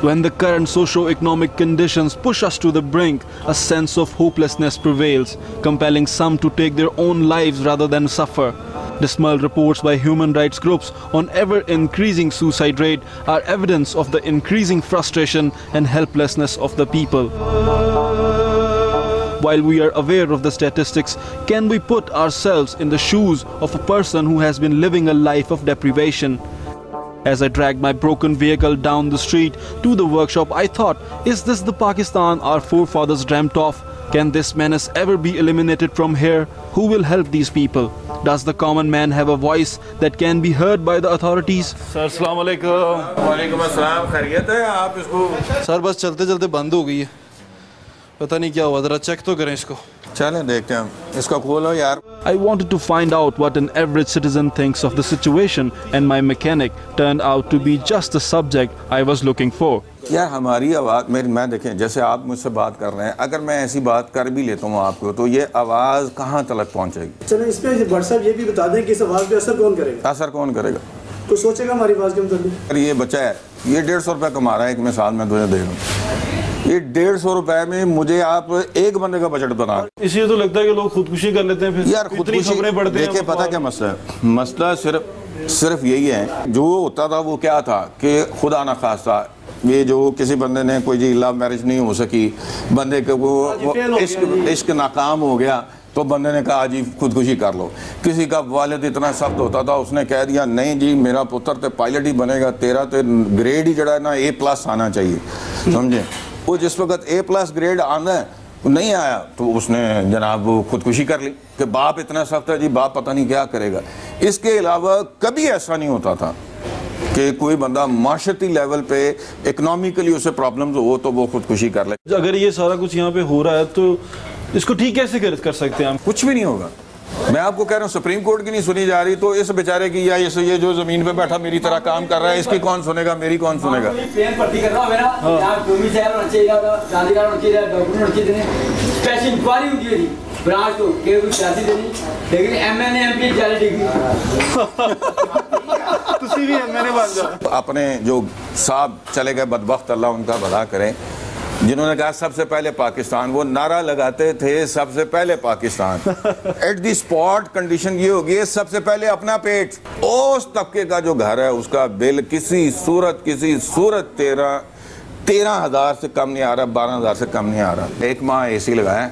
When the current socio-economic conditions push us to the brink, a sense of hopelessness prevails, compelling some to take their own lives rather than suffer. Dismal reports by human rights groups on ever-increasing suicide rate are evidence of the increasing frustration and helplessness of the people. While we are aware of the statistics, can we put ourselves in the shoes of a person who has been living a life of deprivation? As I dragged my broken vehicle down the street to the workshop, I thought, is this the Pakistan our forefathers dreamt of? Can this menace ever be eliminated from here? Who will help these people? Does the common man have a voice that can be heard by the authorities? Sir अस्सलाम वालेकुम। वालेकुम अस्सलाम, खैरियत है? आप इसको sir बस चलते चलते बंद हो गई है, पता नहीं क्या हुआ, जरा चेक तो करें इसको। चलें देखते हैं, इसको खोलो यार। I wanted to find out what an average citizen thinks of the situation, and my mechanic turned out to be just the subject I was looking for. यार हमारी आवाज़ मैं देखें, जैसे आप मुझसे बात कर रहे हैं, अगर मैं ऐसी बात कर भी लेता हूँ आपको, तो ये आवाज़ कहाँ तक पहुँचेगी? चलो इस पे व्हाट्सएप ये भी बता दें कि इस आवाज़ पे असर कौन करेगा? असर कौन करेगा? तो सोचेगा हमारी आवाज़ के मतलब। ये बच्चा है, ये 150 रुपये कमा रहा है, एक मिसाल मैं तुझे दे रहा हूँ। ये 150 रुपए में मुझे आप एक बंदे का बजट बना। इसलिए तो लगता है कि लोग खुदकुशी कर लेते हैं फिर। यार खुदकुशी देखिए, पता क्या मसला है? मसला सिर्फ यही है, जो होता था वो क्या था कि खुदा न खास्ता ये जो किसी बंदे ने कोई जी लव मैरिज नहीं हो सकी, बंदे के वो इश्क नाकाम हो गया, तो बंदे ने कहा जी खुदकुशी कर लो। किसी का वालिद इतना सख्त होता था, उसने कह दिया नहीं जी मेरा पुत्र तो पायलट ही बनेगा, तेरा तो ग्रेड ही जड़ा है ना A+ आना चाहिए, समझे? वो जिस वक्त A+ ग्रेड आना है नहीं आया, तो उसने जनाब वो खुदकुशी कर ली कि बाप इतना सख्त है जी, बाप पता नहीं क्या करेगा। इसके अलावा कभी ऐसा नहीं होता था कि कोई बंदा माशरती लेवल पे इकोनॉमिकली उसे प्रॉब्लम्स हो तो वो खुदकुशी कर ले। अगर ये सारा कुछ यहाँ पे हो रहा है तो इसको ठीक कैसे कर सकते हैं हम? कुछ भी नहीं होगा। मैं आपको कह रहा हूँ सुप्रीम कोर्ट की नहीं सुनी जा रही, तो इस बेचारे की या ये जो जमीन पे बैठा मेरी तरह काम कर रहा है, इसकी कौन सुनेगा, मेरी कौन सुनेगा? अपने जो साहब चले गए बदबख्त, अल्लाह उनका भला करें, जिन्होंने कहा सबसे पहले पाकिस्तान, वो नारा लगाते थे सबसे पहले Pakistan. At the spot condition ये होगी सबसे पहले अपना पेट। उस तबके का जो घर है उसका बिल किसी सूरत 13,000 से कम नहीं आ रहा, 12,000 से कम नहीं आ रहा। एक माह AC लगाया,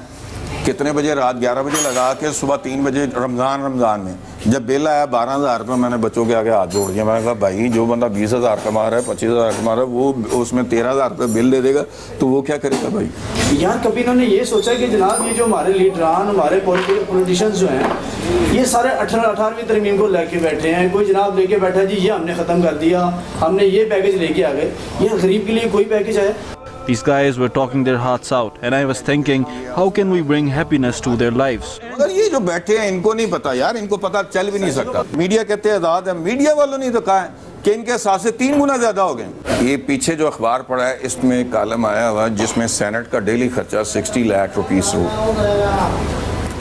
कितने बजे? रात 11 बजे लगा के सुबह 3 बजे रमज़ान में जब बिल आया 12,000 रुपये, मैंने बच्चों के आगे हाथ जोड़ दिया। मैंने कहा भाई जो बंदा 20,000 कमा रहा है, 25,000 कमा रहा है, वो उसमें 13,000 रुपये बिल दे देगा तो वो क्या करेगा भाई? यार कभी इन्होंने ये सोचा कि जनाब ये जो हमारे लीडरान, हमारे पॉलिटिशियंस जो हैं, ये सारे 18वीं तरमीम को लेके बैठे हैं। कोई जनाब लेके बैठा जी ये हमने ख़त्म कर दिया, हमने ये पैकेज लेके आ गए। ये गरीब के लिए कोई पैकेज आया? These guys were talking their hearts out, and I was thinking, how can we bring happiness to their lives? मगर ये जो बैठे हैं इनको नहीं पता यार, इनको पता चल भी नहीं सकता। मीडिया कहते हैं आज़ाद है, मीडिया वालों ने तो कहा है कि इनके साथ से 3 गुना ज़्यादा हो गए। ये पीछे जो अखबार पड़ा है इसमें कॉलम आया हुआ जिसमें सेनेट का डेली खर्चा 60 लाख रुपीस हो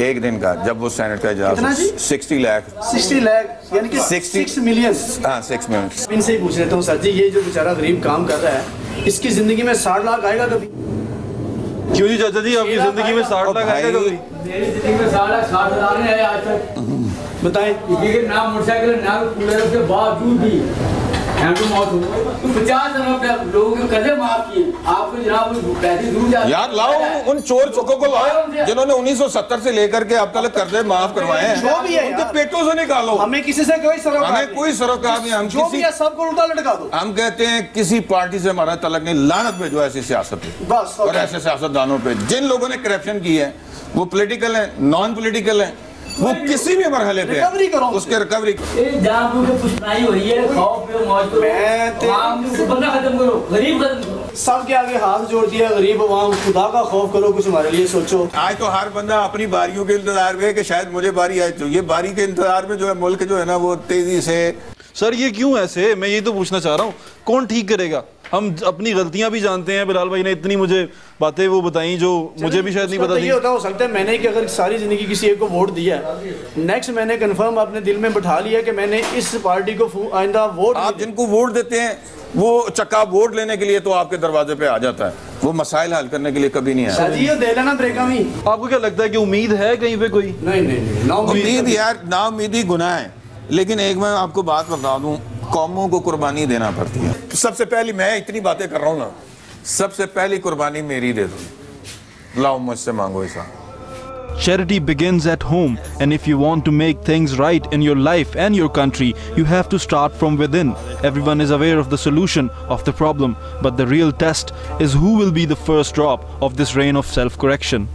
एक दिन का, जब वो सेनेट का इजलास 60 लाख यानी कि 6 मिलियन। हाँ 6 मिलियन। इनसे ही पूछ लेता हूँ सर जी, ये जो बेचारा गरीब काम कर रहा है, इसकी जिंदगी में 60 लाख आएगा कभी? क्यों जी चाचा जी, आपकी जिंदगी में 60 लाख आएगा कभी? मेरी जिंदगी में 60 लाख नहीं आए आज तक। बताएं। ना मोटरसाइकिल ना कूलर के बावजूद भी 50 लोगों के कर्जे माफ किए, आपको जनाब पैसे दूर जा। यार लाओ उन चोर चुकों को लाओ जिन्होंने 1970 से लेकर के अब तक कर्जे माफ करवाए हैं, जो भी है उनके पेटों से निकालो। हमें किसी से कोई सरोकार, हमें कोई सरोकार नहीं, हम किसी सबको उल्टा लटका दो। हम कहते हैं किसी पार्टी से हमारा तलक नहीं, लानत भेजो ऐसी सियासत पे बस, और ऐसे सियासतदानों पे। जिन लोगों ने करप्शन की है वो पॉलिटिकल है, नॉन पॉलिटिकल है, वो किसी भी मरहले पे रिकवरी करो, उसके रिकवरी पुष्टाई हो रही है, खाओ पियो मौज करो, बंदा खत्म करो, गरीब खत्म करो। सबके आगे हाथ जोड़ दिया, गरीब अवाम, खुदा का खौफ करो, कुछ हमारे लिए सोचो। आज तो हर बंदा अपनी बारियों के इंतजार में है कि शायद मुझे बारी आए, तो ये बारी के इंतजार में जो है मुल्क जो है ना वो तेजी से। सर ये क्यों ऐसे? मैं ये तो पूछना चाह रहा हूँ, कौन ठीक करेगा? हम अपनी गलतियां भी जानते हैं। बिलाल भाई ने इतनी मुझे बातें वो बताई जो मुझे भी शायद नहीं पता थी। ये होता हो सकता है मैंने कि अगर सारी ज़िंदगी किसी एक को वोट दिया है, नेक्स्ट मैंने कंफर्म अपने दिल में बैठा लिया कि मैंने इस पार्टी को आइंदा वोट। आप जिनको वोट देते हैं वो चक्का वोट लेने के लिए तो आपके दरवाजे पे आ जाता है, वो मसाइल हल करने के लिए कभी नहीं आया। दे लेना ब्रेका में। आपको क्या लगता है कि उम्मीद है कहीं पे कोई? नहीं, उम्मीद यार, ना उम्मीदी गुनाह है। लेकिन एक मैं आपको बात बता दूं, कौमों को कुर्बानी देना पड़ती है। सबसे पहली, मैं इतनी बातें कर रहा हूँ ना, सबसे पहली कुर्बानी मेरी दे दो, लाओ मुझसे मांगो हिसाब। Charity begins at home, and if you want to make things right in your life and your country, you have to start from within. Everyone is aware of the solution of the problem, but the real test is who will be the first drop of this rain of self-correction.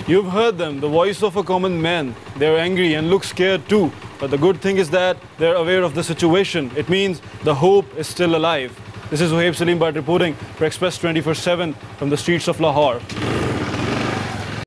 You've heard them, the voice of a common man. They're angry and look scared too. But the good thing is that they're aware of the situation. It means the hope is still alive. This is Wahib Salim Bhatt reporting for Express 24/7 from the streets of Lahore.